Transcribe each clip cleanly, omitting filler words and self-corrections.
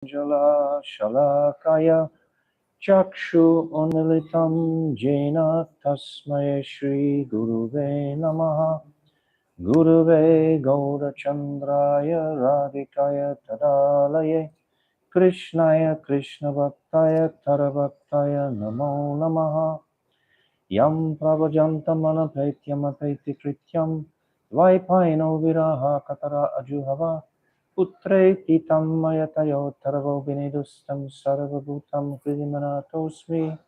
Jala Shalakaya Chakshu Unmilitam Jena Tasmaya Shri Guruve Namaha Guruve Gaura Chandraya Radhikaya Tadalaye Krishnaya Krishna Bhaktaya Tarabhaktaya Namo Namaha Yam Pravajantam Anapaityam Apaiti Krityam Vaipaino Viraha Katara Ajuhava Putreti Tammayatayo Taravo Vinidustam Sarvabhutam Kridimanatosmi.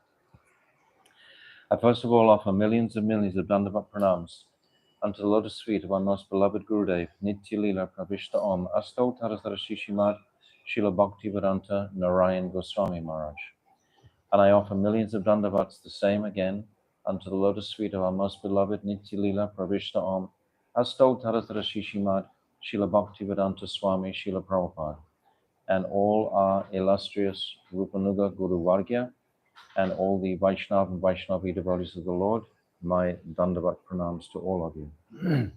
I first of all offer millions and millions of Dandavat pranams unto the lotus feet of our most beloved Gurudev, Nitya Lila Pravishta Om, Asto Tarasara Shishimad, Srila Bhaktivedanta Narayan Goswami Maharaj. And I offer millions of Dandavats the same again unto the lotus feet of our most beloved Nitya Lila Pravishta Om, Asto Tarasara Shishimad, Srila Bhaktivedanta Swami, Srila Prabhupada, and all our illustrious Rupanuga Guru Vargya, and all the Vaishnava and Vaishnavi devotees of the Lord, my Dandavat pranams to all of you.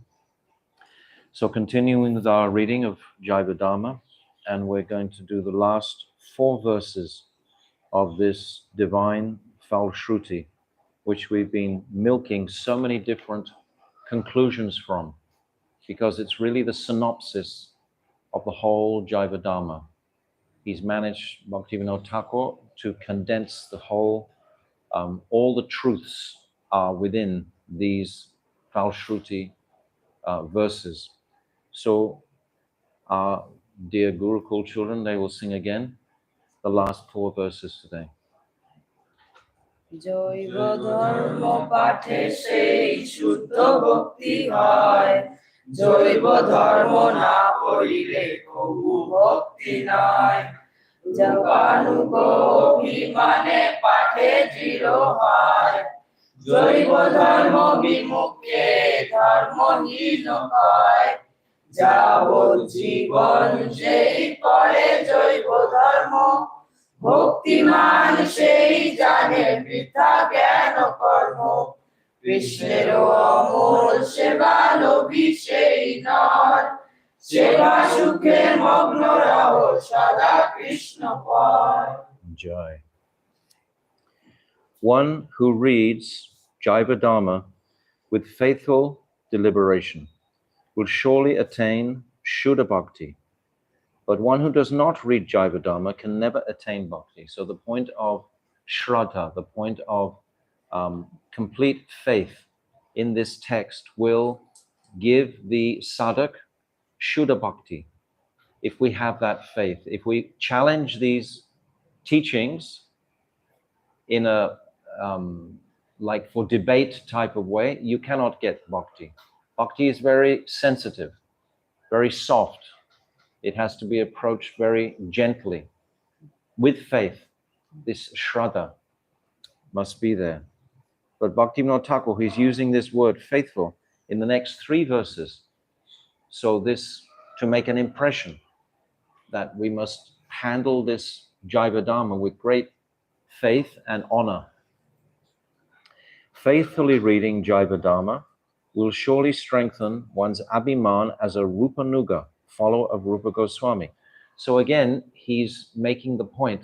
So continuing with our reading of Jaiva Dharma, and we're going to do the last 4 verses of this divine Falshruti, which we've been milking so many different conclusions from, because it's really the synopsis of the whole Jaiva Dharma. He's managed, Bhaktivinoda Thakur, to condense the whole, all the truths are within these Falshruti verses. So our dear Gurukul children, they will sing again the last 4 verses today. Jaiva dharma pathe sei shuddha bhakti hai. Jaiva dharma na korile kohu bhakti nai. Jaganugo bhimane pathe jiro hai. Jaiva dharma bimukhe dharma hino hai. Jabo jivan sei pare jaiva dharma. ভক্তিমান সেই জানে বৃথা জ্ঞান কর্ম কৃষ্ণের অমল সেবা লোভী সেই নর সেবা সুখে মগ্ন রহ সদা কৃষ্ণ পায়। Jai. One who reads Jaiva Dharma with faithful deliberation will surely attain Shuddha Bhakti. But one who does not read Jaiva Dharma can never attain Bhakti. So the point of Shraddha, the point of complete faith in this text will give the sadhak Shuddha Bhakti. If we have that faith, if we challenge these teachings in a like for debate type of way, you cannot get Bhakti. Bhakti is very sensitive, very soft. It has to be approached very gently, with faith. This Shraddha must be there. But Bhaktivinoda Thakur, he's using this word faithful in the next 3 verses. So this, to make an impression that we must handle this Jaiva Dharma with great faith and honor. Faithfully reading Jaiva Dharma will surely strengthen one's abhiman as a Rupanuga, follower of Rupa Goswami. So again, he's making the point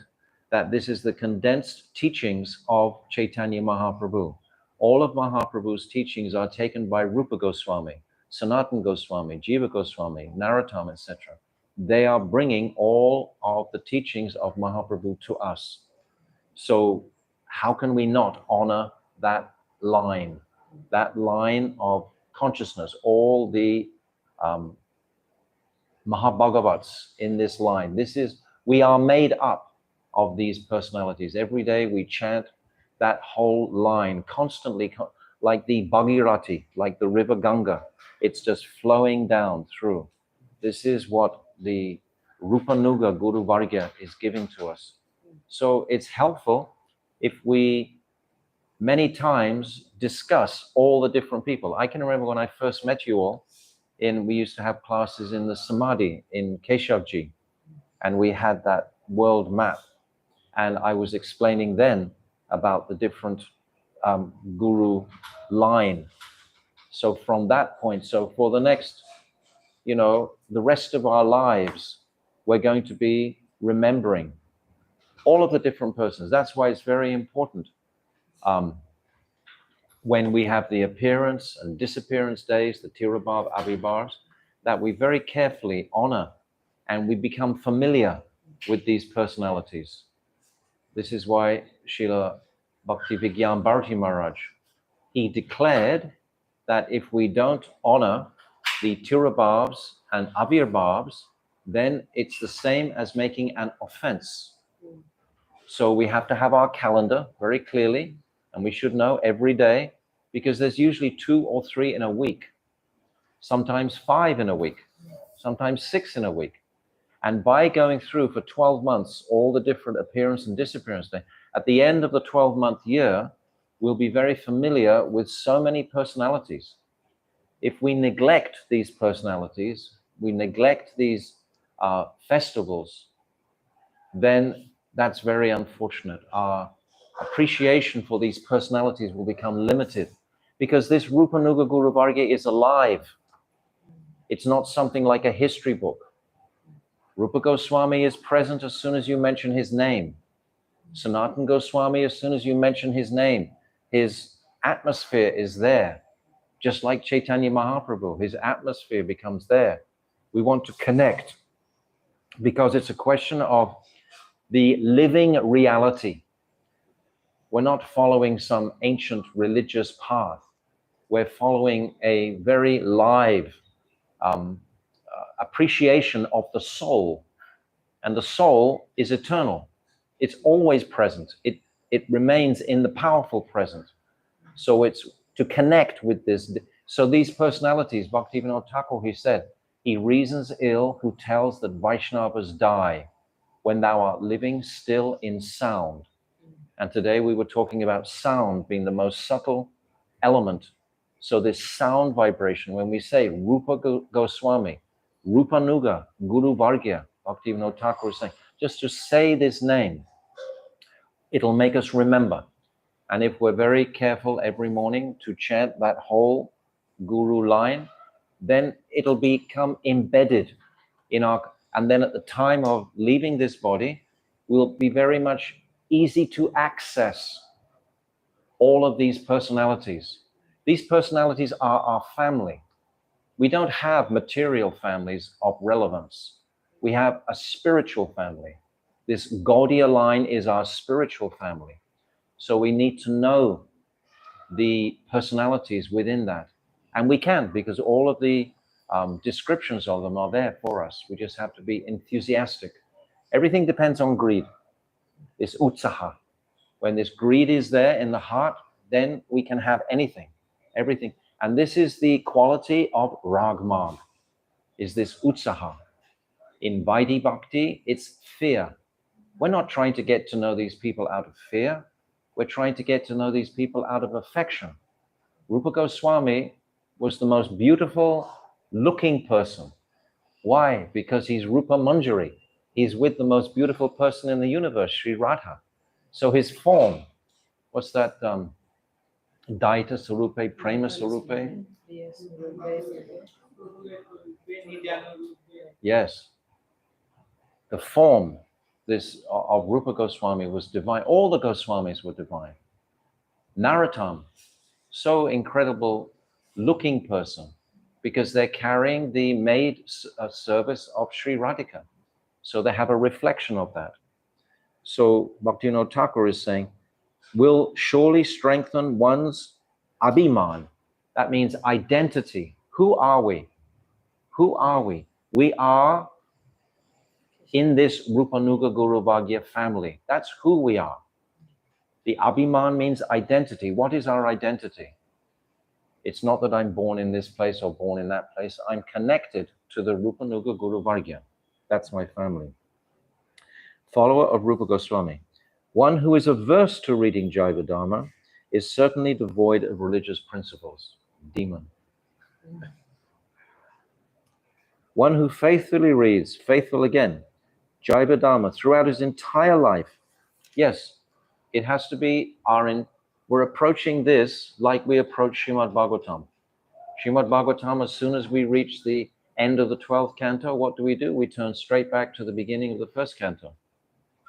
that this is the condensed teachings of Chaitanya Mahaprabhu. All of Mahaprabhu's teachings are taken by Rupa Goswami, Sanatana Goswami, Jiva Goswami, Narottam, etc. They are bringing all of the teachings of Mahaprabhu to us. So how can we not honor that line of consciousness, all the Mahabhagavats in this line? We are made up of these personalities. Every day we chant that whole line constantly, like the Bhagirati, like the river Ganga. It's just flowing down through. This is what the Rupanuga Guru Vargya is giving to us. So it's helpful if we many times discuss all the different people. I can remember when I first met you all, we used to have classes in the Samadhi in Keshavji, and we had that world map. And I was explaining then about the different guru line. So from that point, so for the next, the rest of our lives, we're going to be remembering all of the different persons. That's why it's very important when we have the appearance and disappearance days, the Tirabhav, Abhibhavs, that we very carefully honor and we become familiar with these personalities. This is why Srila Bhakti Vigyan Bharati Maharaj, he declared that if we don't honor the Tirabhavs and Abhirbhavs, then it's the same as making an offense. So we have to have our calendar very clearly, and we should know every day, because there's usually 2 or 3 in a week, sometimes 5 in a week, sometimes 6 in a week. And by going through for 12 months, all the different appearance and disappearance days, at the end of the 12-month year, we'll be very familiar with so many personalities. If we neglect these personalities, we neglect these festivals, then that's very unfortunate. Our appreciation for these personalities will become limited, because this Rupa Nuga Guru Varga is alive. It's not something like a history book. Rupa Goswami is present as soon as you mention his name. Sanatana Goswami, as soon as you mention his name, his atmosphere is there. Just like Chaitanya Mahaprabhu, his atmosphere becomes there. We want to connect because it's a question of the living reality. We're not following some ancient religious path. We're following a very live appreciation of the soul. And the soul is eternal. It's always present. It remains in the powerful present. So it's to connect with this. So these personalities, Bhaktivinoda Thakur, he said, he reasons ill who tells that Vaishnavas die when thou art living still in sound. And today we were talking about sound being the most subtle element. So this sound vibration, when we say Rupa Goswami, Rupa Nuga, Guru Vargya, Bhaktivinoda Thakur is saying, just to say this name, it'll make us remember. And if we're very careful every morning to chant that whole Guru line, then it'll become embedded in our, and then at the time of leaving this body, we'll be very much easy to access all of these personalities. These personalities are our family. We don't have material families of relevance. We have a spiritual family. This Gaudiya line is our spiritual family. So we need to know the personalities within that. And we can, because all of the descriptions of them are there for us. We just have to be enthusiastic. Everything depends on greed. This utsaha. When this greed is there in the heart, then we can have anything, everything. And this is the quality of ragmag, is this utsaha. In Vaidhi Bhakti, it's fear. We're not trying to get to know these people out of fear. We're trying to get to know these people out of affection. Rupa Goswami was the most beautiful looking person. Why? Because he's Rupa Manjari. He's with the most beautiful person in the universe, Sri Radha. So his form, what's that? Daita Sarupe, Prema Sarupe? Yes. The form of Rupa Goswami was divine. All the Goswamis were divine. Narottam, so incredible looking person, because they're carrying the maid service of Sri Radhika. So they have a reflection of that. So Bhaktivinoda Thakur is saying, will surely strengthen one's abhiman. That means identity. Who are we? Who are we? We are in this Rupanuga Guru Bhagya family. That's who we are. The abhiman means identity. What is our identity? It's not that I'm born in this place or born in that place. I'm connected to the Rupanuga Guru Vargya. That's my family. Follower of Rupa Goswami. One who is averse to reading Jaiva Dharma is certainly devoid of religious principles. Demon. One who faithfully reads, faithful again, Jaiva Dharma throughout his entire life. Yes, it has to be we're approaching this like we approach Srimad Bhagavatam. Srimad Bhagavatam, as soon as we reach the end of the 12th canto, what do? We turn straight back to the beginning of the first canto.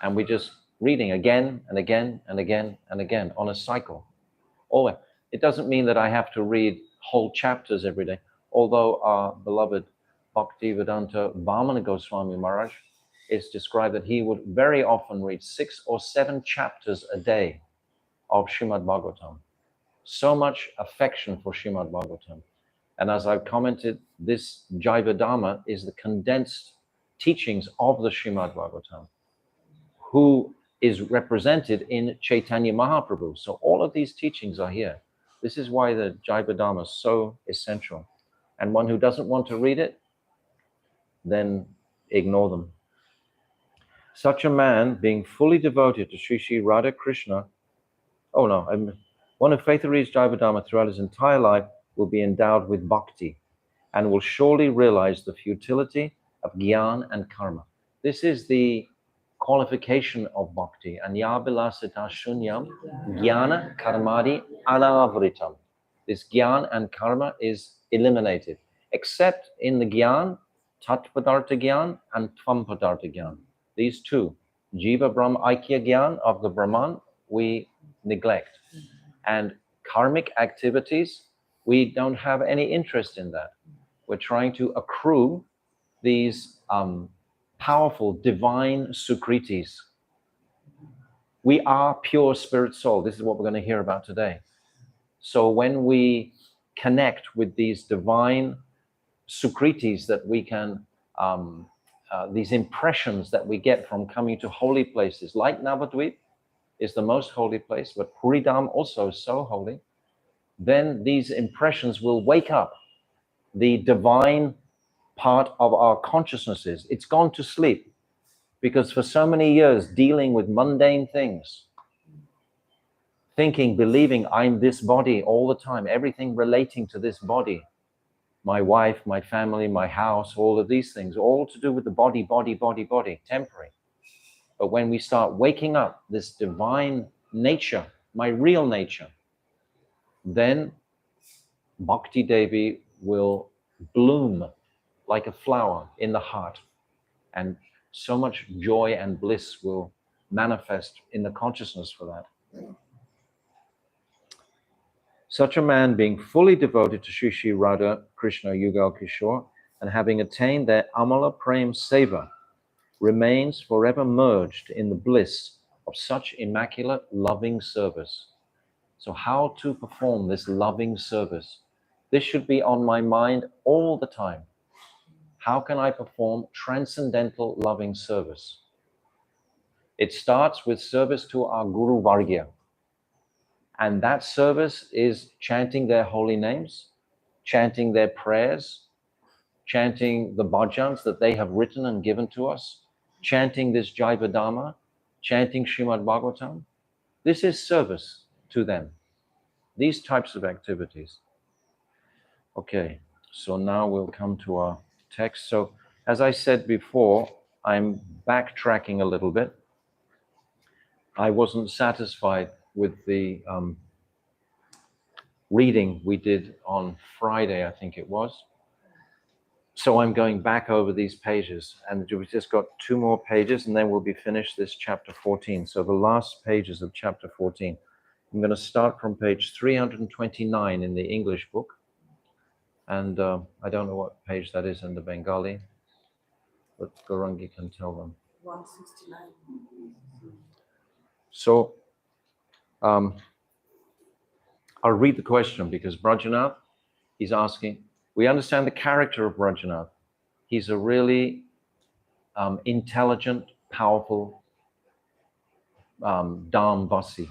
And we just reading again and again and again and again on a cycle. Always. It doesn't mean that I have to read whole chapters every day, although our beloved Bhaktivedanta Vamana Goswami Maharaj is described that he would very often read 6 or 7 chapters a day of Srimad Bhagavatam. So much affection for Srimad Bhagavatam. And as I've commented, this Jaiva Dharma is the condensed teachings of the Srimad Bhagavatam, who is represented in Chaitanya Mahaprabhu. So all of these teachings are here. This is why the Jaiva Dharma is so essential. And one who doesn't want to read it, then ignore them. Such a man, being fully devoted to Sri Sri Radha Krishna, one who faithfully reads Jaiva Dharma throughout his entire life will be endowed with bhakti and will surely realize the futility of jnana and karma. This is the qualification of bhakti. Anyabilasita shunyam jnana karmadi anavritam. This jnana and karma is eliminated, except in the jnana, tatpadartha jnana and tvampadartha jnana. These two, Jiva Brahma Aikya Gyan of the Brahman, we neglect. And karmic activities, we don't have any interest in that. We're trying to accrue these powerful divine sukritis. We are pure spirit soul. This is what we're going to hear about today. So when we connect with these divine sukritis that we can, these impressions that we get from coming to holy places, like Navadvip is the most holy place, but Puridam also is so holy, then these impressions will wake up the divine part of our consciousnesses. It's gone to sleep because for so many years dealing with mundane things, thinking, believing I'm this body all the time, everything relating to this body, my wife, my family, my house, all of these things, all to do with the body, temporary. But when we start waking up this divine nature, my real nature, then Bhakti Devi will bloom like a flower in the heart, and so much joy and bliss will manifest in the consciousness for that. Such a man, being fully devoted to Sri Sri Radha Krishna Yugal Kishore and having attained their Amala Prem Seva, remains forever merged in the bliss of such immaculate loving service. So how to perform this loving service? This should be on my mind all the time. How can I perform transcendental loving service? It starts with service to our Guru Vargya. And that service is chanting their holy names, chanting their prayers, chanting the bhajans that they have written and given to us, chanting this Jaiva Dharma, chanting Srimad Bhagavatam. This is service to them, these types of activities. Okay, so now we'll come to our text. So as I said before, I'm backtracking a little bit. I wasn't satisfied with the reading we did on Friday, I think it was. So I'm going back over these pages, and we've just got 2 more pages and then we'll be finished this chapter 14. So the last pages of chapter 14. I'm going to start from page 329 in the English book. And I don't know what page that is in the Bengali, but Gaurangi can tell them. 169. So I'll read the question because Brajanath, he's asking, we understand the character of Brajanath. He's a really intelligent, powerful Dharmvasi.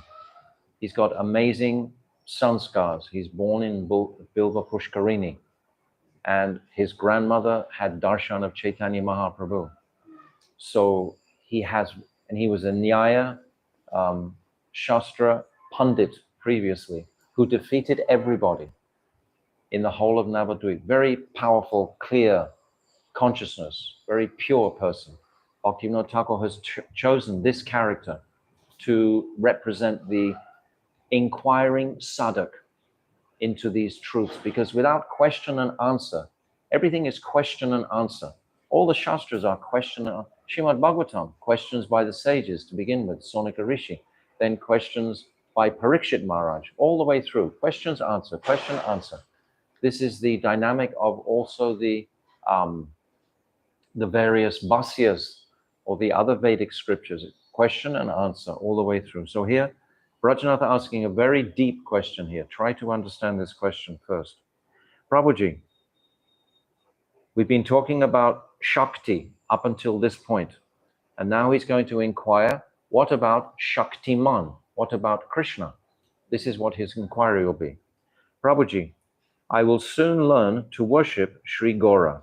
He's got amazing sanskars. He's born in Bilva Pushkarini, and his grandmother had darshan of Chaitanya Mahaprabhu. So he was a Nyaya Shastra Pandit previously, who defeated everybody in the whole of Navadvip. Very powerful, clear consciousness, very pure person. Bhaktivinoda Thakur has chosen this character to represent the inquiring sadhak into these truths, because without question and answer, Everything is question and answer. All the Shastras are question and Srimad Bhagavatam, questions by the sages to begin with, Sonika Rishi, then questions by Parikshit Maharaj, all the way through. Questions, answer, question, answer. This is the dynamic of also the various bhasyas or the other Vedic scriptures, question and answer all the way through. So here, Brajanath asking a very deep question here. Try to understand this question first. Prabhuji, we've been talking about Shakti up until this point, and now he's going to inquire, what about Shaktiman? What about Krishna? This is what his inquiry will be. Prabhuji, I will soon learn to worship Sri Gora.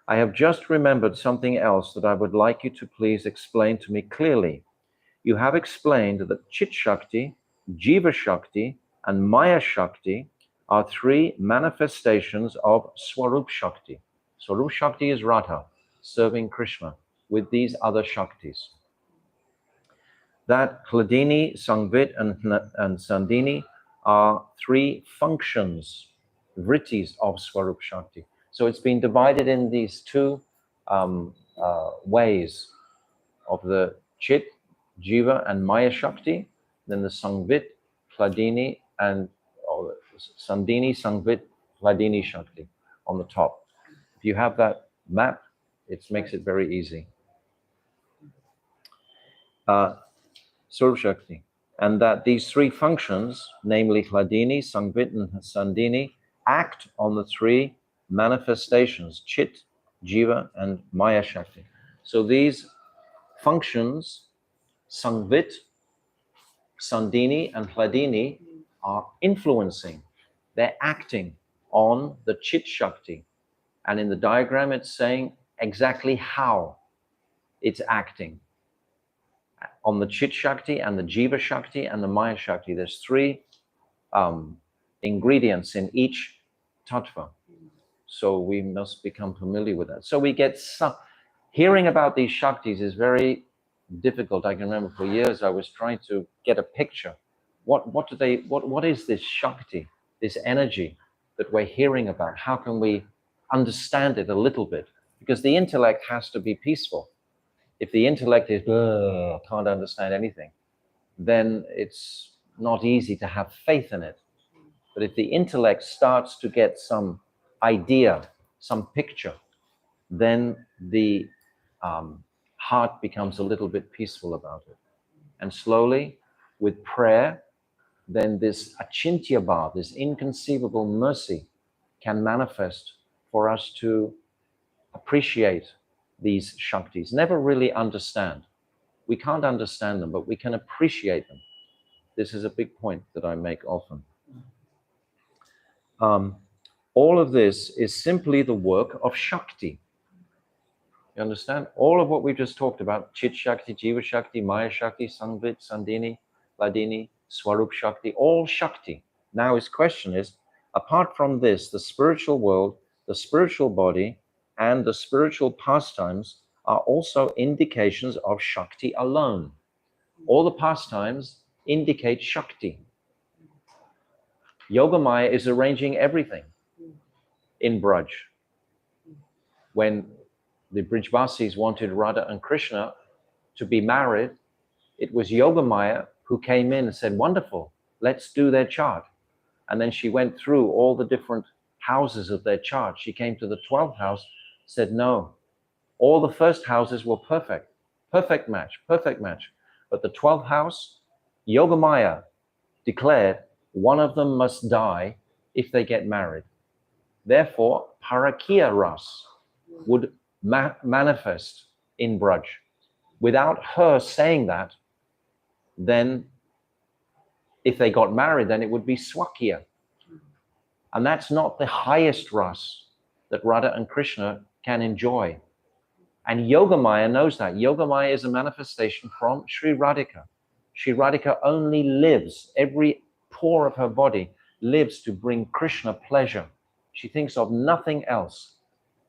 I have just remembered something else that I would like you to please explain to me clearly. You have explained that Chit Shakti, Jiva Shakti, and Maya Shakti are three manifestations of Swarup Shakti. Swarup Shakti is Radha, serving Krishna with these other Shaktis. That Hladini, Sangvit, and Sandini are three functions, vrittis of Swarup Shakti. So it's been divided in these two ways of the Chit, Jiva, and Maya Shakti, then the Sangvit, Hladini, and Sandini, Sangvit, Hladini Shakti on the top. If you have that map, it makes it very easy. Swarup Shakti. And that these three functions, namely Hladini, Sangvit, and Sandini, act on the three manifestations, Chit, Jiva, and Maya Shakti. So these functions, Sangvit, Sandini, and Hladini, are influencing, they're acting on the Chit Shakti. And in the diagram, it's saying exactly how it's acting on the Chit Shakti and the Jiva Shakti and the Maya Shakti. There's three ingredients in each tattva. So we must become familiar with that. So we get some, hearing about these Shaktis is very difficult. I can remember for years I was trying to get a picture. What is this Shakti, this energy that we're hearing about? How can we understand it a little bit? Because the intellect has to be peaceful. If the intellect is, can't understand anything, then it's not easy to have faith in it. But if the intellect starts to get some idea, some picture, then the heart becomes a little bit peaceful about it. And slowly, with prayer, then this achintya bhav, this inconceivable mercy, can manifest for us to appreciate these Shaktis. Never really understand. We can't understand them, but we can appreciate them. This is a big point that I make often. All of this is simply the work of Shakti. You understand? All of what we just talked about, Chit Shakti, Jiva Shakti, Maya Shakti, Sangvit, Sandini, Hladini, Swarup Shakti, all Shakti. Now his question is, apart from this, the spiritual world, the spiritual body, and the spiritual pastimes are also indications of Shakti alone. All the pastimes indicate Shakti. Yogamaya is arranging everything in Braj. When the Brijvasis wanted Radha and Krishna to be married, it was Yogamaya who came in and said, wonderful, let's do their chart. And then she went through all the different houses of their chart. She came to the 12th house, said, no, all the first houses were perfect match. But the 12th house, Yogamaya declared one of them must die if they get married. Therefore, Parakiya Ras would manifest in Braj. Without her saying that, then if they got married, then it would be Swakiya. And that's not the highest Ras that Radha and Krishna can enjoy. And Yogamaya knows that. Yogamaya is a manifestation from Sri Radhika. Sri Radhika only lives, every pore of her body lives to bring Krishna pleasure. She thinks of nothing else.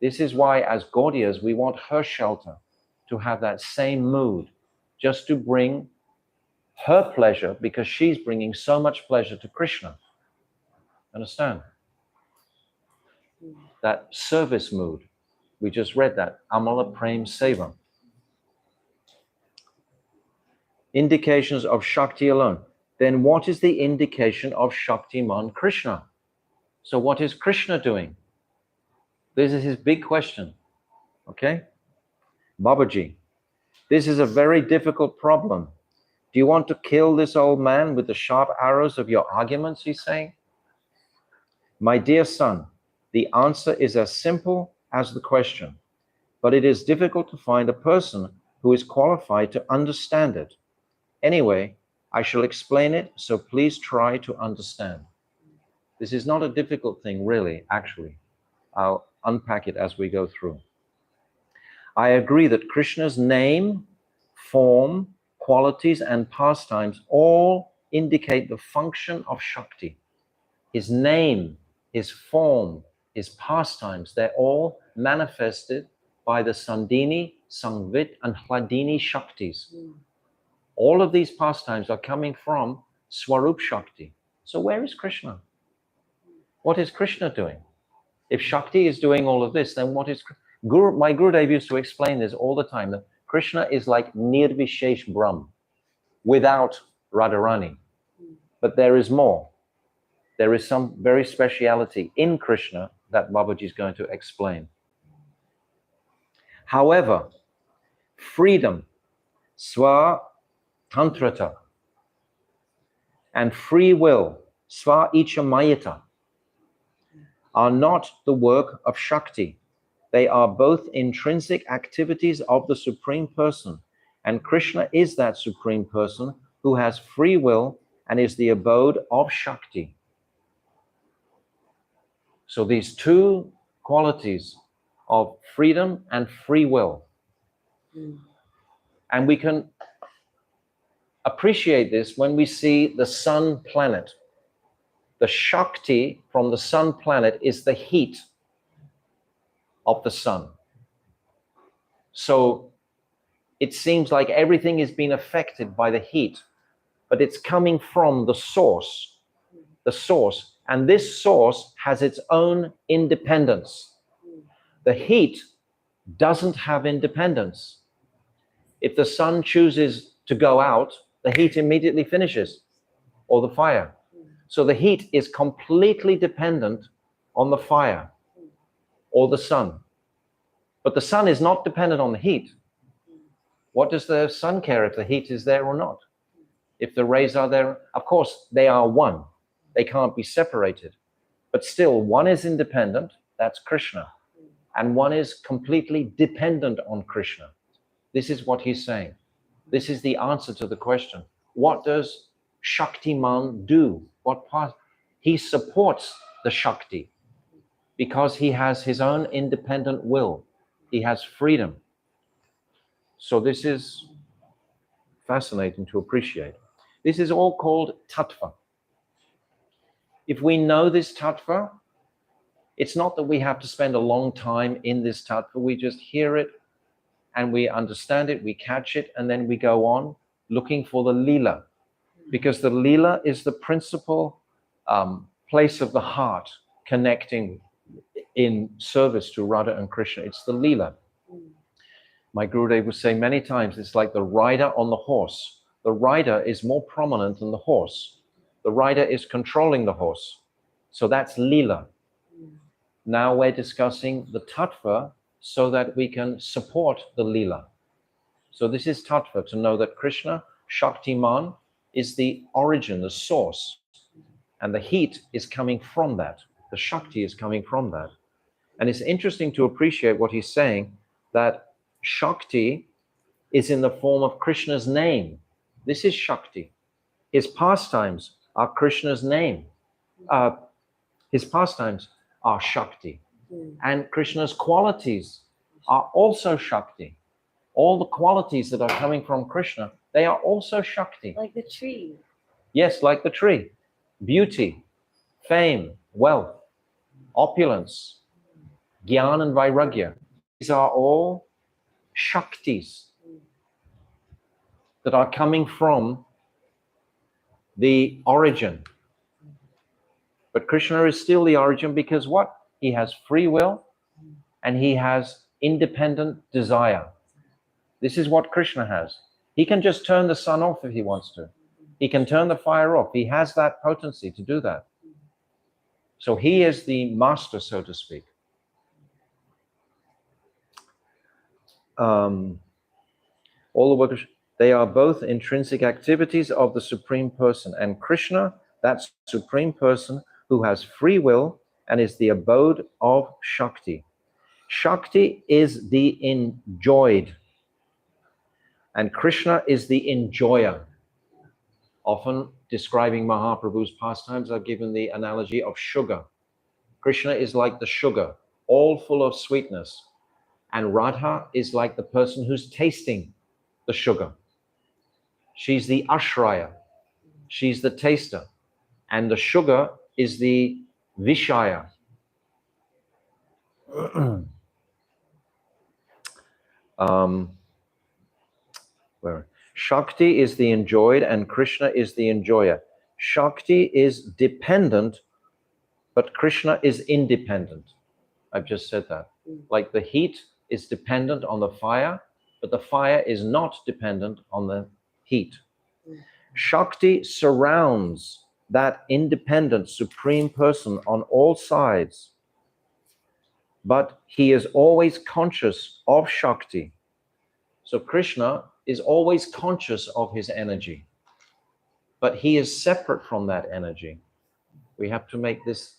This is why, as Gaudiyas, we want her shelter to have that same mood, just to bring her pleasure, because she's bringing so much pleasure to Krishna. Understand? that service mood. We just read that, Amala Prem Seva. Indications of Shakti alone. Then what is the indication of Shaktiman Krishna? So what is Krishna doing? This is his big question. Okay? Babaji, this is a very difficult problem. Do you want to kill this old man with the sharp arrows of your arguments, he's saying? My dear son, the answer is as simple as the question, but it is difficult to find a person who is qualified to understand it. Anyway, I shall explain it, so please try to understand. This is not a difficult thing, really, actually. I'll unpack it as we go through. I agree that Krishna's name, form, qualities, and pastimes all indicate the function of Shakti. His name, his form, his pastimes, they're all manifested by the Sandhini, Sangvit, and Hladini Shaktis. All of these pastimes are coming from Swarup Shakti. So where is Krishna? What is Krishna doing? If Shakti is doing all of this, then what is my Gurudev used to explain this all the time, that Krishna is like Nirvishesh Brahm, without Radharani. But there is more. There is some very speciality in Krishna that Babaji is going to explain. However, freedom, swa tantrata, and free will, swa icha mayata, are not the work of Shakti. They are both intrinsic activities of the Supreme Person, and Krishna is that Supreme Person who has free will and is the abode of Shakti. So these two qualities of freedom and free will. And we can appreciate this when we see the sun planet. The Shakti from the sun planet is the heat of the sun. So it seems like everything is being affected by the heat, but it's coming from the source. And this source has its own independence. The heat doesn't have independence. If the sun chooses to go out, the heat immediately finishes, or the fire. So the heat is completely dependent on the fire or the sun. But the sun is not dependent on the heat. What does the sun care if the heat is there or not? If the rays are there, of course, they are one. They can't be separated. But still, one is independent, that's Krishna. And one is completely dependent on Krishna. This is what he's saying. This is the answer to the question. What does Shaktiman do? What part? He supports the Shakti because he has his own independent will. He has freedom. So this is fascinating to appreciate. This is all called tattva. If we know this tattva, it's not that we have to spend a long time in this tattva. We just hear it and we understand it, we catch it, and then we go on looking for the lila. Because the lila is the principal place of the heart connecting in service to Radha and Krishna. It's the lila. My Gurudev would say many times, it's like the rider on the horse. The rider is more prominent than the horse. The rider is controlling the horse. So that's lila. Now we're discussing the tattva so that we can support the lila. So this is tattva, to know that Krishna, Shaktiman, is the origin, the source. And the heat is coming from that. The Shakti is coming from that. And it's interesting to appreciate what he's saying, that Shakti is in the form of Krishna's name. This is Shakti. His pastimes are Krishna's name. His pastimes are Shakti. And Krishna's qualities are also Shakti. All the qualities that are coming from Krishna, they are also Shakti. Like the tree. Yes, like the tree. Beauty, fame, wealth, opulence, Gyan and Vairagya. These are all Shaktis that are coming from the origin. But Krishna is still the origin because what? he has free will, and he has independent desire. This is what Krishna has. He can just turn the sun off if he wants to. He can turn the fire off. He has that potency to do that. So he is the master, so to speak. All the work, they are both intrinsic activities of the Supreme Person. And Krishna, that Supreme Person who has free will and is the abode of Shakti. Shakti is the enjoyed, and Krishna is the enjoyer. Often describing Mahaprabhu's pastimes, I've given the analogy of sugar. Krishna is like the sugar, all full of sweetness. And Radha is like the person who's tasting the sugar. She's the ashraya. She's the taster. And the sugar is the vishaya. Where Shakti is the enjoyed and Krishna is the enjoyer. Shakti is dependent, but Krishna is independent. I've just said that. Like the heat is dependent on the fire, but the fire is not dependent on the heat. Shakti surrounds that independent Supreme Person on all sides, but he is always conscious of Shakti. So Krishna is always conscious of his energy, but he is separate from that energy. We have to make this,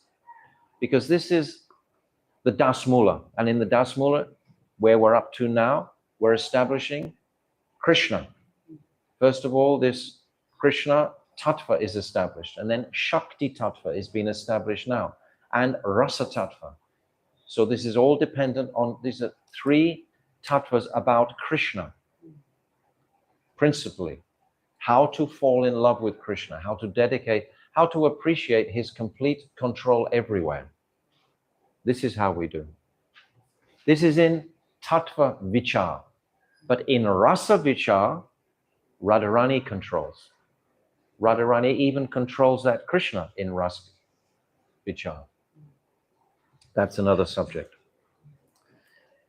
because this is the Dasmula. And in the Dasmula, where we're up to now, we're establishing Krishna. First of all, this Krishna Tattva is established, and then Shakti Tattva is being established now, and Rasa Tattva. So this is all dependent on, these are three tattvas about Krishna, principally. How to fall in love with Krishna, how to dedicate, how to appreciate his complete control everywhere. This is how we do. This is in Tattva Vichar. But in Rasa Vichar, Radharani controls. Radharani even controls that Krishna in Rasa Vichar. That's another subject.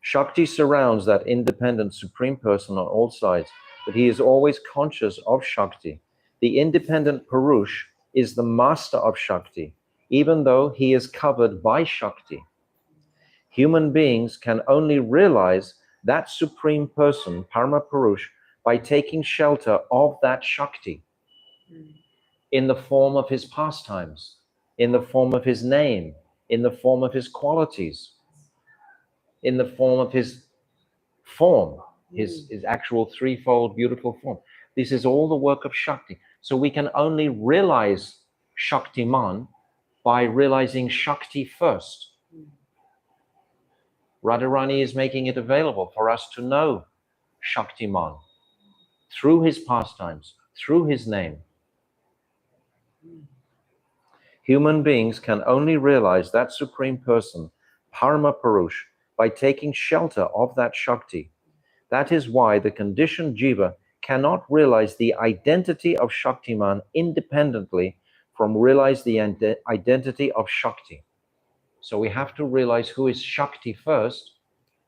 Shakti surrounds that independent Supreme Person on all sides, but he is always conscious of Shakti. The independent Purush is the master of Shakti, even though he is covered by Shakti. Human beings can only realize that Supreme Person, Parama Purush, by taking shelter of that Shakti in the form of his pastimes, in the form of his name, in the form of his qualities, in the form of his form, his actual threefold beautiful form. This is all the work of Shakti. So we can only realize Shaktiman by realizing Shakti first. Radharani is making it available for us to know Shaktiman through his pastimes, through his name. Human beings can only realize that Supreme Person, Parama Purush, by taking shelter of that Shakti. That is why the conditioned Jiva cannot realize the identity of Shaktiman independently from realize the identity of Shakti. So we have to realize who is Shakti first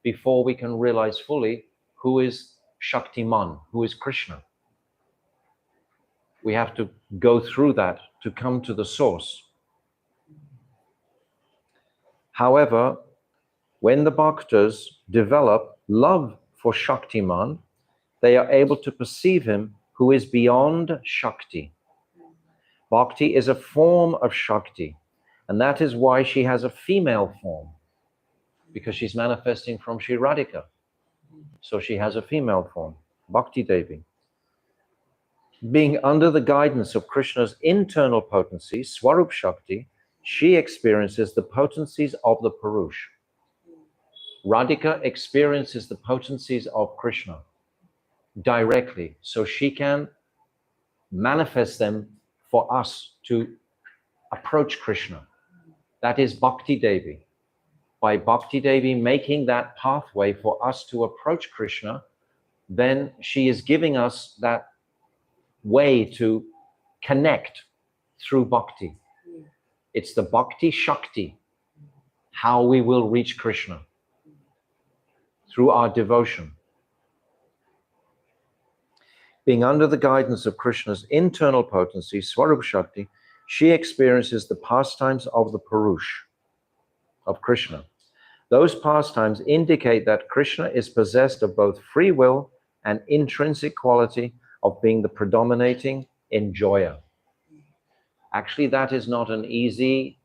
before we can realize fully who is Shaktiman, who is Krishna. We have to go through that to come to the source. However, when the bhaktas develop love for Shaktiman, they are able to perceive him who is beyond Shakti. Bhakti is a form of Shakti, and that is why she has a female form, because she's manifesting from Shri Radhika. So she has a female form, Bhakti Devi. Being under the guidance of Krishna's internal potency, Swarup Shakti, she experiences the potencies of the Purush. Radhika experiences the potencies of Krishna directly, so she can manifest them for us to approach Krishna. That is Bhakti Devi. By Bhakti Devi making that pathway for us to approach Krishna, then she is giving us that way to connect through bhakti. It's the Bhakti Shakti, how we will reach Krishna through our devotion. Being under the guidance of Krishna's internal potency, Swarup Shakti, she experiences the pastimes of the Purush, of Krishna. Those pastimes indicate that Krishna is possessed of both free will and intrinsic quality of being the predominating enjoyer. Actually, that is not an easy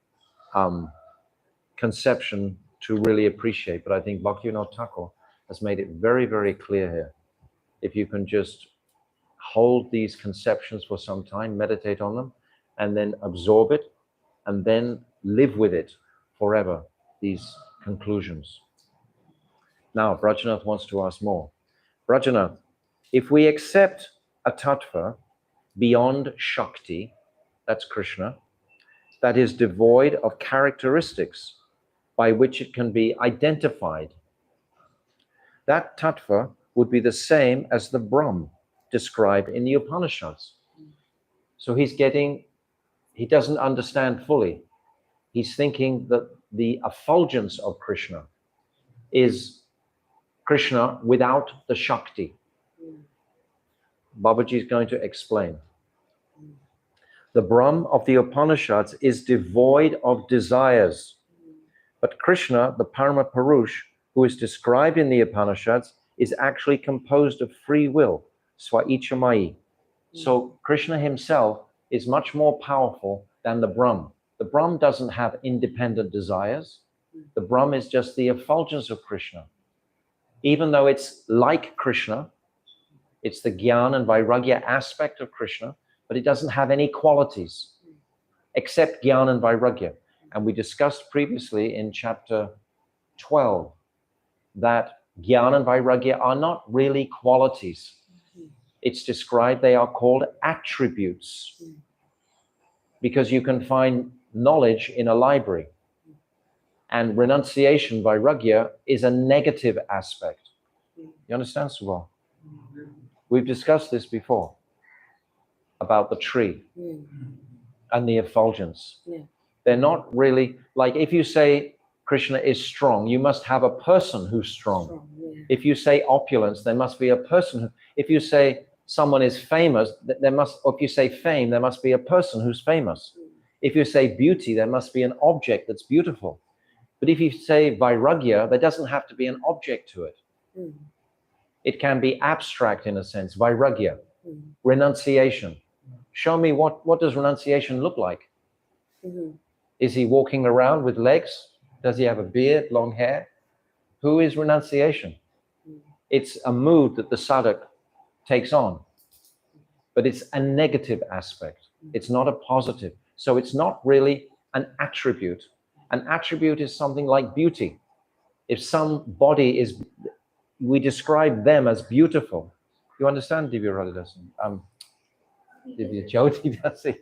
conception to really appreciate, but I think Bhaktivinoda Thakur has made it very, very clear here. If you can just hold these conceptions for some time, meditate on them, and then absorb it, and then live with it forever, these conclusions. Now, Brajanath wants to ask more. Brajanath, if we accept a tattva beyond Shakti, that's Krishna, that is devoid of characteristics by which it can be identified, that tattva would be the same as the Brahm described in the Upanishads. So he doesn't understand fully. He's thinking that the effulgence of Krishna is Krishna without the Shakti. Babaji is going to explain. The Brahm of the Upanishads is devoid of desires, but Krishna, the Parama Purush, who is described in the Upanishads, is actually composed of free will, Swaichamai. So Krishna himself is much more powerful than the Brahm. The Brahm doesn't have independent desires. The Brahm is just the effulgence of Krishna. Even though it's like Krishna, it's the Gyan and Vairagya aspect of Krishna, but it doesn't have any qualities except Gyan and Vairagya. And we discussed previously in chapter 12 that Gyan and Vairagya are not really qualities. It's described they are called attributes, because you can find knowledge in a library, and renunciation, Vairagya, is a negative aspect. You understand, Subal? We've discussed this before about the tree and the effulgence. They're not really, like if you say Krishna is strong, you must have a person who's strong. If you say opulence, there must be a person who, if you say someone is famous, there must, or if you say fame, there must be a person who's famous. If you say beauty, there must be an object that's beautiful. But if you say Vairagya, there doesn't have to be an object to it. It can be abstract in a sense, Vairagya, renunciation. Show me what does renunciation look like? Is he walking around with legs? Does he have a beard, long hair? Who is renunciation? It's a mood that the sadhak takes on, but it's a negative aspect. It's not a positive. So it's not really an attribute. An attribute is something like beauty. If somebody is, we describe them as beautiful. You understand, Divya Radhadas? Divya Jyoti Dasi.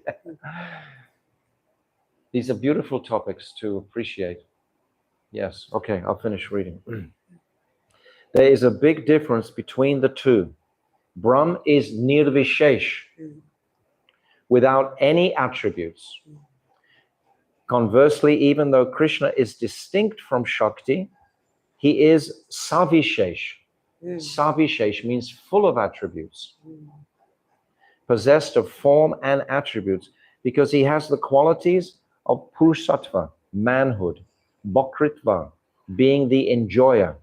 These are beautiful topics to appreciate. Yes, okay, I'll finish reading. There is a big difference between the two. Brahm is nirvishesh, without any attributes. Conversely, even though Krishna is distinct from Shakti, he is savishesh. Savishesh means full of attributes, possessed of form and attributes, because he has the qualities of Purushattva, manhood, Bhakritva, being the enjoyer,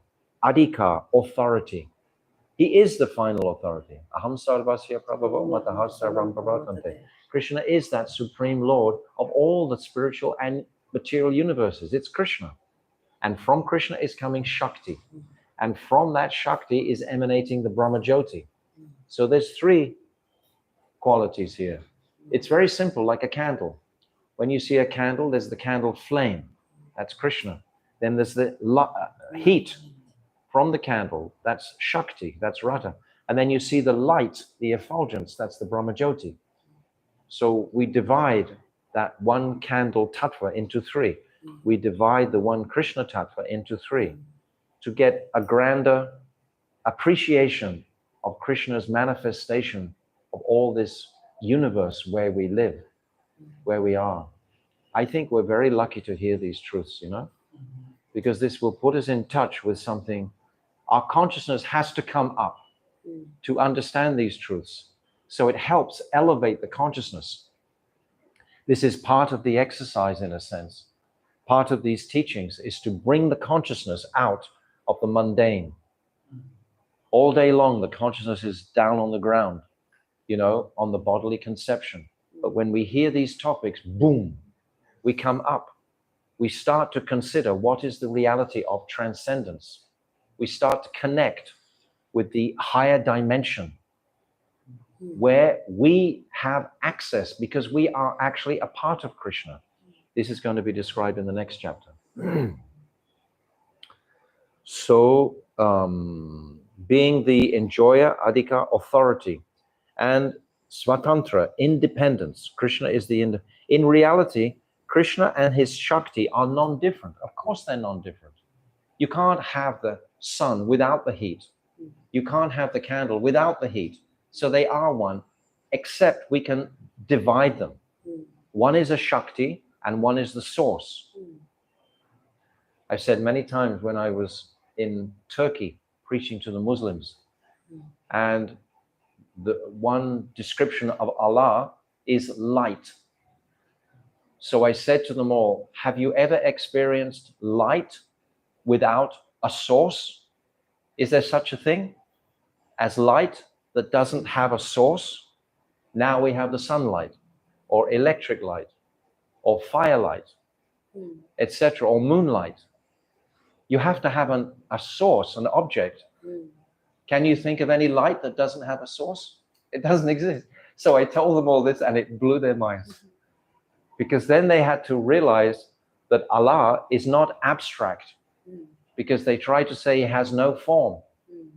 Adhikar, authority. He is the final authority. Aham sarvasya prabhavo matahar sarvam pravartante. Krishna is that supreme Lord of all the spiritual and material universes. It's Krishna. And from Krishna is coming Shakti. And from that Shakti is emanating the Brahma Jyoti. So there's three qualities here. It's very simple, like a candle. When you see a candle, there's the candle flame. That's Krishna. Then there's the heat from the candle. That's Shakti. That's Radha. And then you see the light, the effulgence. That's the Brahma Jyoti. So we divide that one candle tattva into three. We divide the one Krishna tattva into three to get a grander appreciation of Krishna's manifestation of all this universe where we live, where we are. I think we're very lucky to hear these truths, you know? because this will put us in touch with something. Our consciousness has to come up to understand these truths. So it helps elevate the consciousness. This is part of the exercise, in a sense. Part of these teachings is to bring the consciousness out of the mundane. All day long, the consciousness is down on the ground, on the bodily conception. But when we hear these topics, boom, we come up. We start to consider what is the reality of transcendence. We start to connect with the higher dimension where we have access because we are actually a part of Krishna. This is going to be described in the next chapter. So, being the enjoyer, adhika, authority, and swatantra, independence. Krishna is in reality, Krishna and his Shakti are non-different. Of course they're non-different. You can't have the sun without the heat. You can't have the candle without the heat. So they are one, except we can divide them. One is a Shakti and one is the source. I've said many times when I was in Turkey preaching to the Muslims, and the one description of Allah is light. So I said to them all, have you ever experienced light without a source? Is there such a thing as light that doesn't have a source? Now we have the sunlight, or electric light, or firelight, etc., or moonlight. You have to have a source, an object. Can you think of any light that doesn't have a source? It doesn't exist. So I told them all this and it blew their minds. Because then they had to realize that Allah is not abstract. Because they try to say he has no form.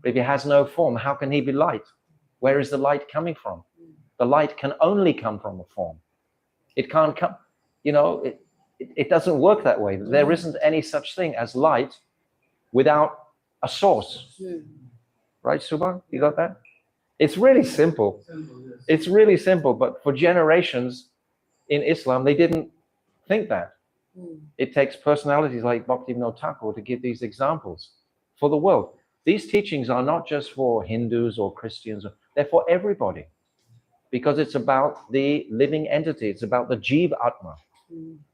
If he has no form, how can he be light? Where is the light coming from? The light can only come from a form. It can't come, it doesn't work that way. There isn't any such thing as light without a source. Right, Subha? You got that? It's really simple. It's really simple, but for generations in Islam, they didn't think that. It takes personalities like Bhaktivinoda Thakur to give these examples for the world. These teachings are not just for Hindus or Christians, they're for everybody. Because it's about the living entity, it's about the Jiva Atma,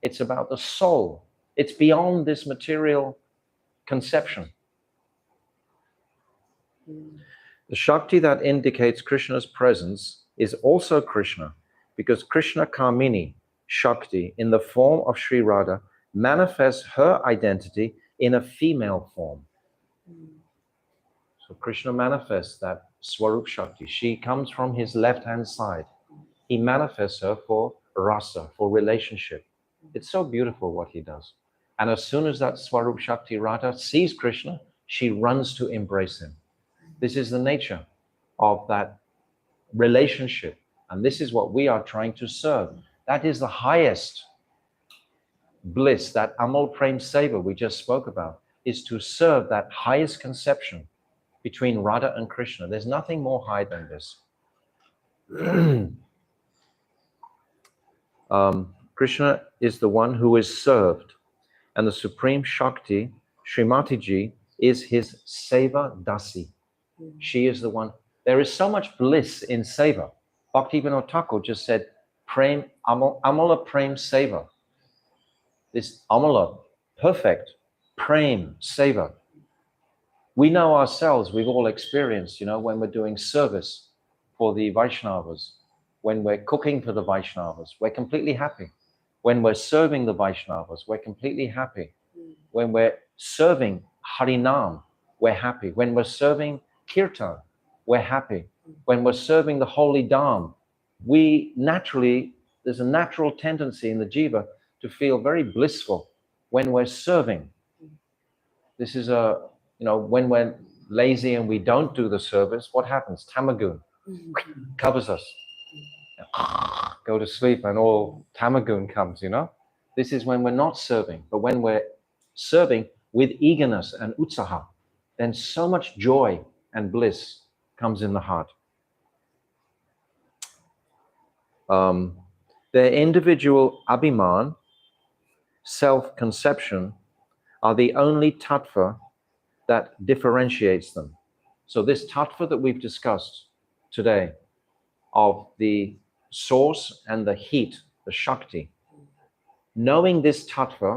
it's about the soul. It's beyond this material conception. The Shakti that indicates Krishna's presence is also Krishna, because Krishna Kamini Shakti, in the form of Sri Radha, manifests her identity in a female form. So Krishna manifests that Swarup Shakti. She comes from his left-hand side. He manifests her for rasa, for relationship. It's so beautiful what he does. And as soon as that Swarup Shakti Radha sees Krishna, she runs to embrace him. This is the nature of that relationship. And this is what we are trying to serve. That is the highest bliss, that Amal Prem Seva we just spoke about, is to serve that highest conception between Radha and Krishna. There's nothing more high than this. Krishna is the one who is served, and the Supreme Shakti, Srimati Ji, is his Seva Dasi. She is the one. There is so much bliss in Seva. Bhaktivinoda Thakur just said, Prem, Amala Prem Seva. This Amala, perfect, Prem Seva. We know ourselves, we've all experienced, when we're doing service for the Vaishnavas, when we're cooking for the Vaishnavas, we're completely happy. When we're serving the Vaishnavas, we're completely happy. When we're serving Harinam, we're happy. When we're serving Kirtan, we're happy. When we're serving the Holy Dham, there's a natural tendency in the Jiva to feel very blissful when we're serving. This is when we're lazy and we don't do the service, what happens? Tamagun covers us. Go to sleep and all Tamagun comes, This is when we're not serving. But when we're serving with eagerness and utsaha, then so much joy and bliss comes in the heart. Their individual abhiman, self-conception, are the only tattva that differentiates them. So this tattva that we've discussed today of the source and the heat, the Shakti, knowing this tattva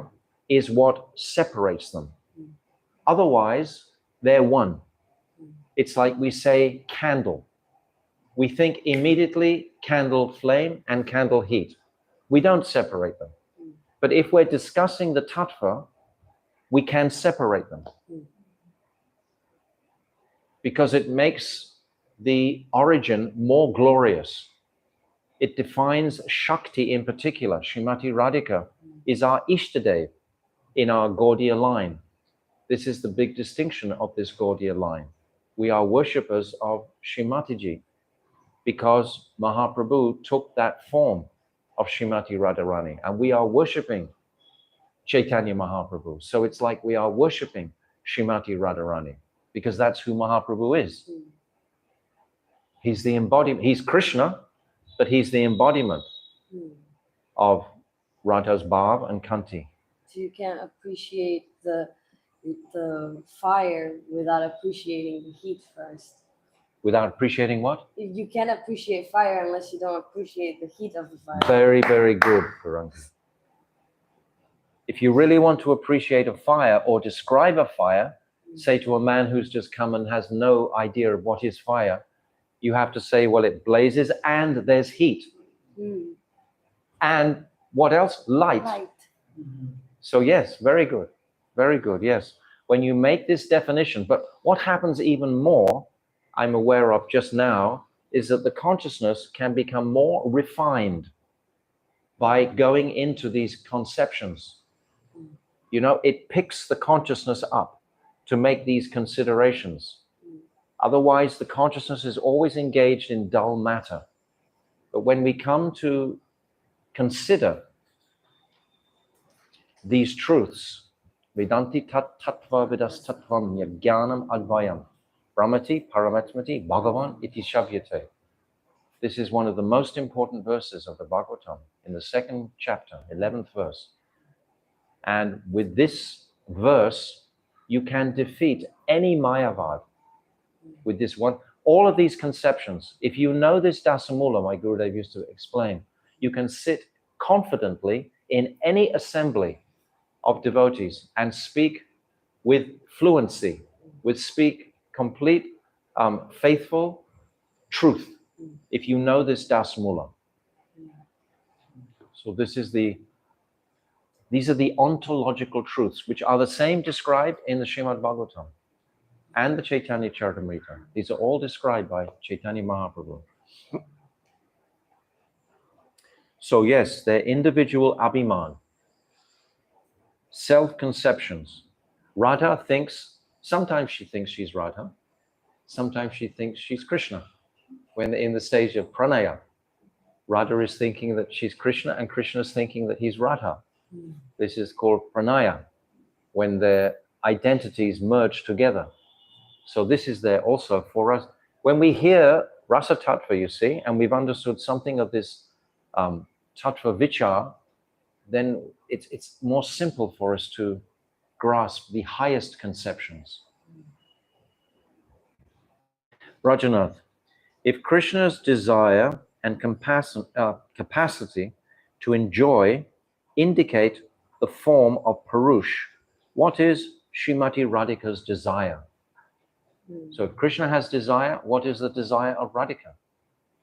is what separates them. Otherwise, they're one. It's like we say candle. We think immediately candle flame and candle heat. We don't separate them. But if we're discussing the tattva, we can separate them. Because it makes the origin more glorious. It defines Shakti in particular. Srimati Radhika is our Ishtadev in our Gaudiya line. This is the big distinction of this Gaudiya line. We are worshippers of Srimatiji because Mahaprabhu took that form of Srimati Radharani, and we are worshipping Chaitanya Mahaprabhu. So it's like we are worshipping Srimati Radharani because that's who Mahaprabhu is. He's the embodiment. He's Krishna, but he's the embodiment of Radha's Bhav and Kanti. So you can't appreciate the fire without appreciating the heat first. Without appreciating what? You can't appreciate fire unless you don't appreciate the heat of the fire. Very, very good, Purangi. If you really want to appreciate a fire or describe a fire, say to a man who's just come and has no idea of what is fire, you have to say, well, it blazes and there's heat. And what else? Light. So yes, very good. Very good, yes. When you make this definition, but what happens even more, I'm aware of just now, is that the consciousness can become more refined by going into these conceptions. You know, it picks the consciousness up to make these considerations. Otherwise, the consciousness is always engaged in dull matter. But when we come to consider these truths, Vedanti tat tattva vidas tattvam yajnanam advayam brahmati paramatmati bhagavan iti shavyate. This is one of the most important verses of the Bhagavatam in the second chapter, 11th verse. And with this verse, you can defeat any Mayavad. With this one, all of these conceptions, if you know this Dasamula, my Gurudev used to explain, you can sit confidently in any assembly of devotees and speak with fluency, speak complete, faithful truth, if you know this Dasamula. So these are the ontological truths, which are the same described in the Srimad Bhagavatam and the Chaitanya Charitamrita. These are all described by Chaitanya Mahaprabhu. So yes, they're individual abhiman, self-conceptions. Radha thinks, sometimes she thinks she's Radha, sometimes she thinks she's Krishna. When in the stage of pranaya, Radha is thinking that she's Krishna and Krishna is thinking that he's Radha. This is called pranaya, when their identities merge together. So this is there also for us. When we hear rasa tattva, you see, and we've understood something of this tattva vichar, then it's more simple for us to grasp the highest conceptions. Rajanath, if Krishna's desire and capacity to enjoy indicate the form of Purush, what is Srimati Radhika's desire? So if Krishna has desire, what is the desire of Radhika?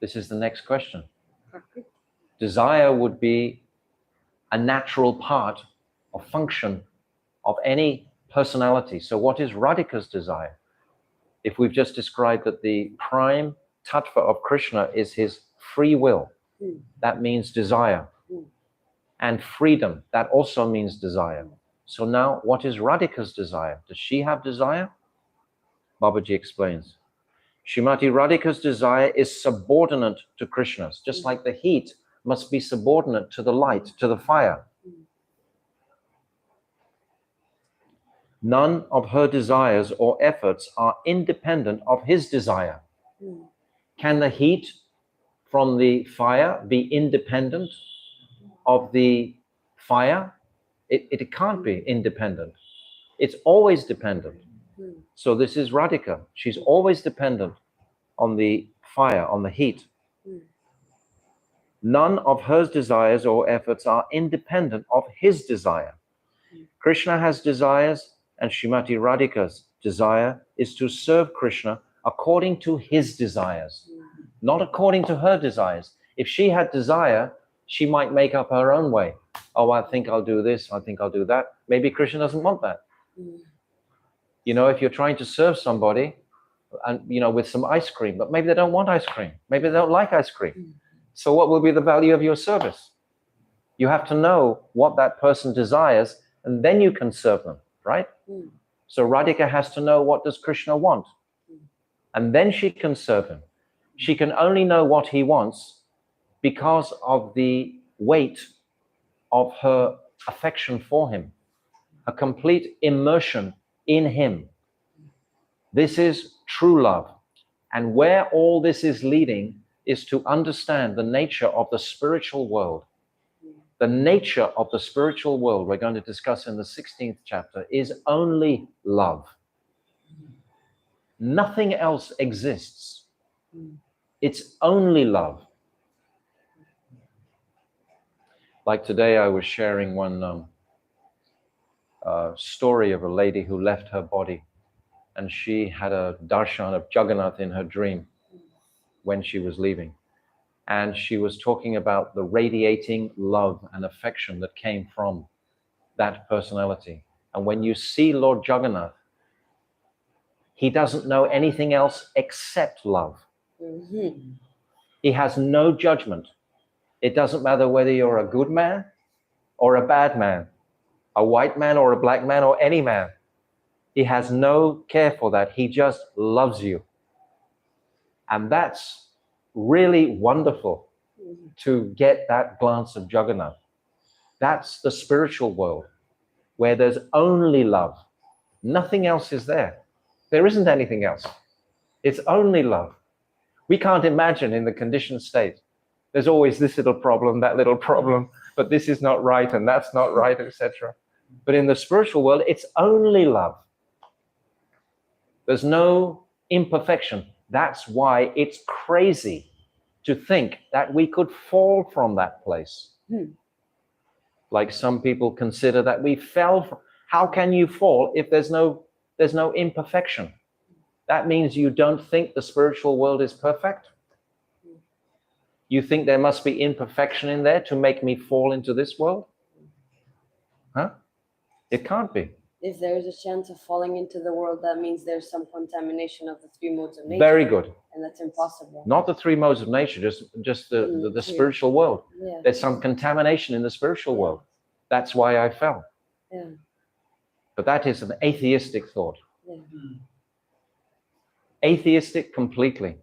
This is the next question. Desire would be a natural part or function of any personality. So what is Radhika's desire? If we've just described that the prime tattva of Krishna is his free will, that means desire. And freedom, that also means desire. So now, what is Radhika's desire? Does she have desire? Babaji explains. Srimati Radhika's desire is subordinate to Krishna's, just like the heat must be subordinate to the light, to the fire. None of her desires or efforts are independent of his desire. Can the heat from the fire be independent of the fire? It can't be independent. It's always dependent. So this is Radhika. She's always dependent on the fire, on the heat. None of her desires or efforts are independent of his desire. Krishna has desires, and Srimati Radhika's desire is to serve Krishna according to his desires, not according to her desires. If she had desire, she might make up her own way. Oh, I think I'll do this, I think I'll do that. Maybe Krishna doesn't want that. You know, if you're trying to serve somebody and, you know, with some ice cream, but maybe they don't want ice cream. Maybe they don't like ice cream. So what will be the value of your service? You have to know what that person desires, and then you can serve them, right? So Radhika has to know, what does Krishna want? And then she can serve him. She can only know what he wants because of the weight of her affection for him, a complete immersion in him. This is true love. And where all this is leading is to understand the nature of the spiritual world. The nature of the spiritual world we're going to discuss in the 16th chapter is only love. Nothing else exists. It's only love. Like today, I was sharing one story of a lady who left her body, and she had a darshan of Jagannath in her dream when she was leaving. And she was talking about the radiating love and affection that came from that personality. And when you see Lord Jagannath, he doesn't know anything else except love. He has no judgment. It doesn't matter whether you're a good man or a bad man, a white man or a black man or any man. He has no care for that. He just loves you. And that's really wonderful to get that glance of Jagannath. That's the spiritual world where there's only love. Nothing else is there. There isn't anything else. It's only love. We can't imagine in the conditioned state. There's always this little problem, that little problem, but this is not right and that's not right, etc. But in the spiritual world, it's only love. There's no imperfection. That's why it's crazy to think that we could fall from that place. Like some people consider that we fell from. How can you fall if there's no imperfection? That means you don't think the spiritual world is perfect. You think there must be imperfection in there to make me fall into this world? Huh? It can't be. If there is a chance of falling into the world, that means there's some contamination of the three modes of nature. Very good. And that's impossible. Not the three modes of nature, just the spiritual world. Yeah. There's some contamination in the spiritual world. That's why I fell. Yeah. But that is an atheistic thought. Yeah. Atheistic completely.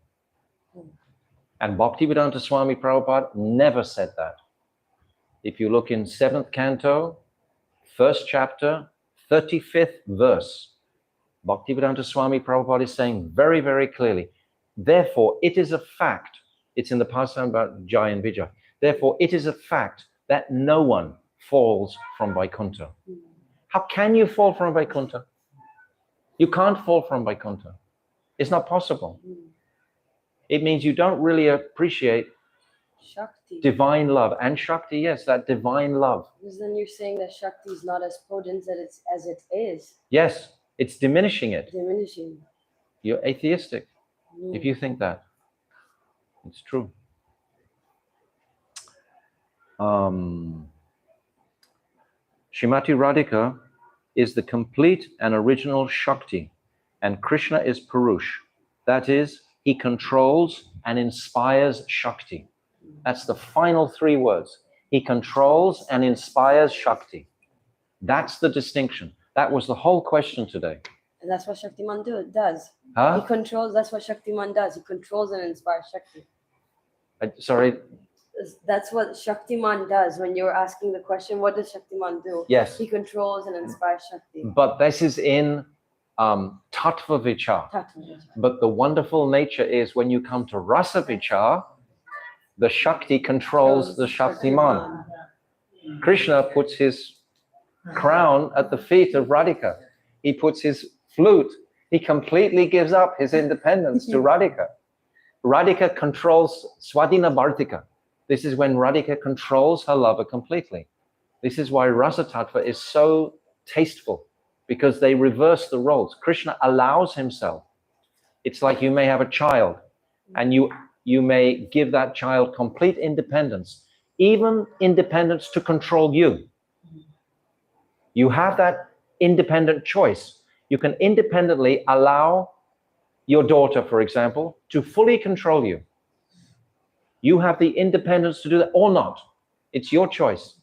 And Bhaktivedanta Swami Prabhupada never said that. If you look in 7th canto, 1st chapter, 35th verse, Bhaktivedanta Swami Prabhupada is saying very, very clearly, therefore it is a fact, it's in the pastime about Jai and Vijay, therefore it is a fact that no one falls from Vaikuntha. How can you fall from Vaikuntha? You can't fall from Vaikuntha. It's not possible. It means you don't really appreciate Shakti. divine love. And Shakti, yes, that divine love. Because then you're saying that Shakti is not as potent as it is. Yes, it's diminishing it. Diminishing. You're atheistic if you think that. It's true. Srimati Radhika is the complete and original Shakti, and Krishna is Purush. That is, he controls and inspires Shakti. That's the final three words. He controls and inspires Shakti. That's the distinction. That was the whole question today. And that's what Shaktiman does. Huh? He controls, that's what Shaktiman does. He controls and inspires Shakti. Sorry? That's what Shaktiman does. When you're asking the question, what does Shaktiman do? Yes. He controls and inspires Shakti. But this is in Tattva Vichar. But the wonderful nature is when you come to Rasa Vichar, the Shakti controls the Shaktiman. Krishna puts his crown at the feet of Radhika. he puts his flute, he completely gives up his independence to Radhika. Radhika controls Swadhina Bhartika. This is when Radhika controls her lover completely. This is why Rasa Tattva is so tasteful, because they reverse the roles. Krishna allows himself. It's like you may have a child, and you may give that child complete independence, even independence to control you. You have that independent choice. You can independently allow your daughter, for example, to fully control you. You have the independence to do that or not. It's your choice.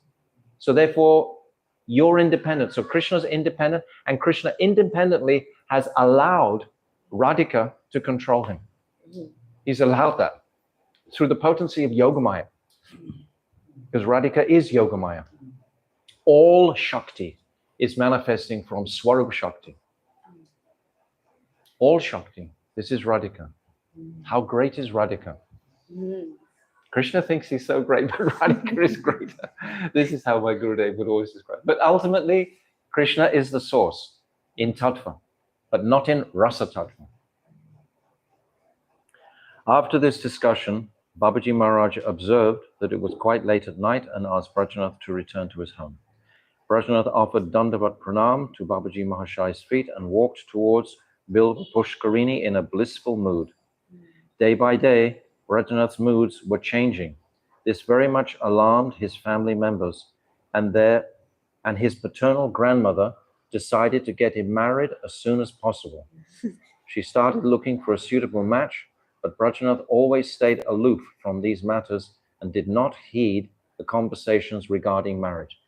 So therefore, you're independent. So Krishna's independent, and Krishna independently has allowed Radhika to control him. He's allowed that through the potency of Yogamaya, because Radhika is Yogamaya. All Shakti is manifesting from Swarup Shakti. All Shakti. This is Radhika. How great is Radhika? Krishna thinks he's so great, but Radhika is greater. This is how my Gurudev would always describe. But ultimately, Krishna is the source in Tattva, but not in Rasa Tattva. After this discussion, Babaji Maharaj observed that it was quite late at night and asked Brajanath to return to his home. Brajanath offered Dandavat Pranam to Babaji Mahashai's feet and walked towards Bilva Pushkarini in a blissful mood. Day by day, Brajanath's moods were changing. This very much alarmed his family members, and his paternal grandmother decided to get him married as soon as possible. She started looking for a suitable match, but Brajanath always stayed aloof from these matters and did not heed the conversations regarding marriage.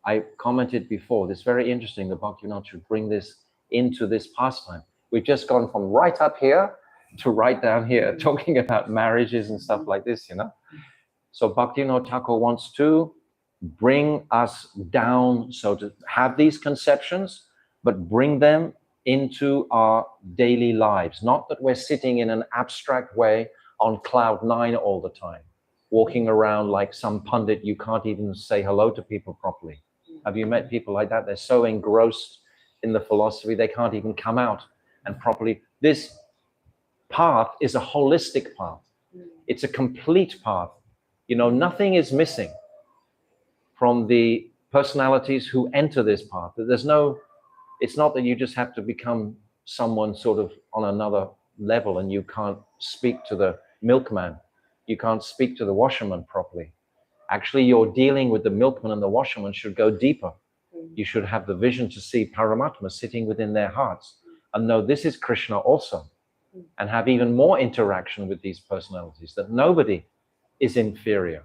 I commented before, this is very interesting, the Bhaktivinoda should bring this into this pastime. We've just gone from right up here to right down here, talking about marriages and stuff like this, you know. So Bhaktivinoda Thakur wants to bring us down, so to have these conceptions, but bring them into our daily lives. Not that we're sitting in an abstract way on cloud 9 all the time, walking around like some pundit, you can't even say hello to people properly. Have you met people like that? They're so engrossed in the philosophy, they can't even come out and properly. This path is a holistic path. It's a complete path. You know, nothing is missing from the personalities who enter this path. There's no, it's not that you just have to become someone sort of on another level and you can't speak to the milkman. You can't speak to the washerman properly. Actually, you're dealing with the milkman and the washerman should go deeper. You should have the vision to see Paramatma sitting within their hearts and know this is Krishna also, and have even more interaction with these personalities, that nobody is inferior.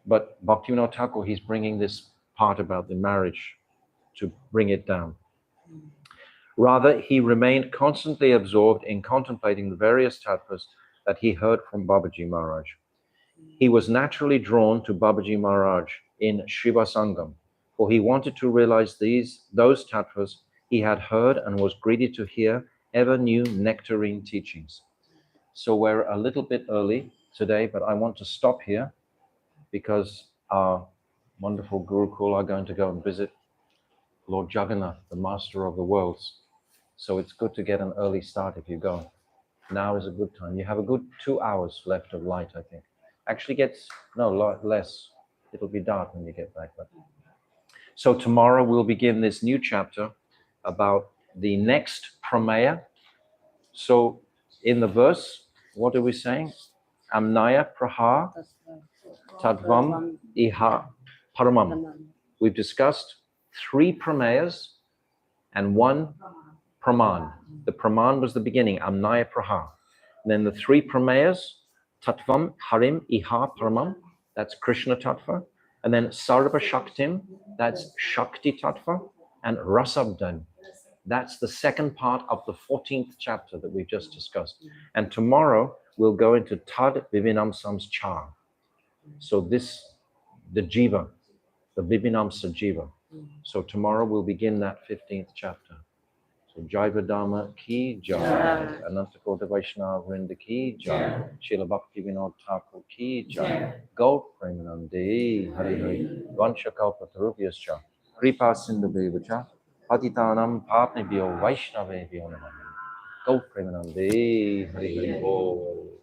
But Bhaktivinoda Thakur, he's bringing this part about the marriage to bring it down. Rather, he remained constantly absorbed in contemplating the various tattvas that he heard from Babaji Maharaj. He was naturally drawn to Babaji Maharaj in Srivasangam, for he wanted to realize those tattvas he had heard and was greedy to hear ever new nectarine teachings. So we're a little bit early today, but I want to stop here because our wonderful Gurukul are going to go and visit Lord Jagannath, the master of the worlds. So it's good to get an early start if you go. Now is a good time. You have a good 2 hours left of light, I think. Actually gets, no, less. It'll be dark when you get back. But. So tomorrow we'll begin this new chapter about the next prameya. So in the verse, what are we saying? Amnaya praha tadvam iha paramam. We've discussed 3 prameyas and 1 praman. The praman was the beginning, amnaya praha. And then the 3 prameyas, tatvam harim iha paramam, that's Krishna tattva. And then sarva shaktim, that's Shakti tattva. And rasabdan, that's the second part of the 14th chapter that we've just discussed. And tomorrow we'll go into Tad Vivinamsam's Char. So this, the Jiva, the Vivinamsa Jiva. So tomorrow we'll begin that 15th chapter. So Jaiva Dharma ki jai, Anantakota Vaishnava Vrinda ki jai, Srila Bhakti Vinod Thakur ki jai, Gaur Premanande, Hari Hari, Vansha Kalpa Tarubhyascha, Kripa Sindhu Bevacha, Patitanam Papnebhyo Vaishnavebhyo Namaha. Go Premanande Hari Hari Bol.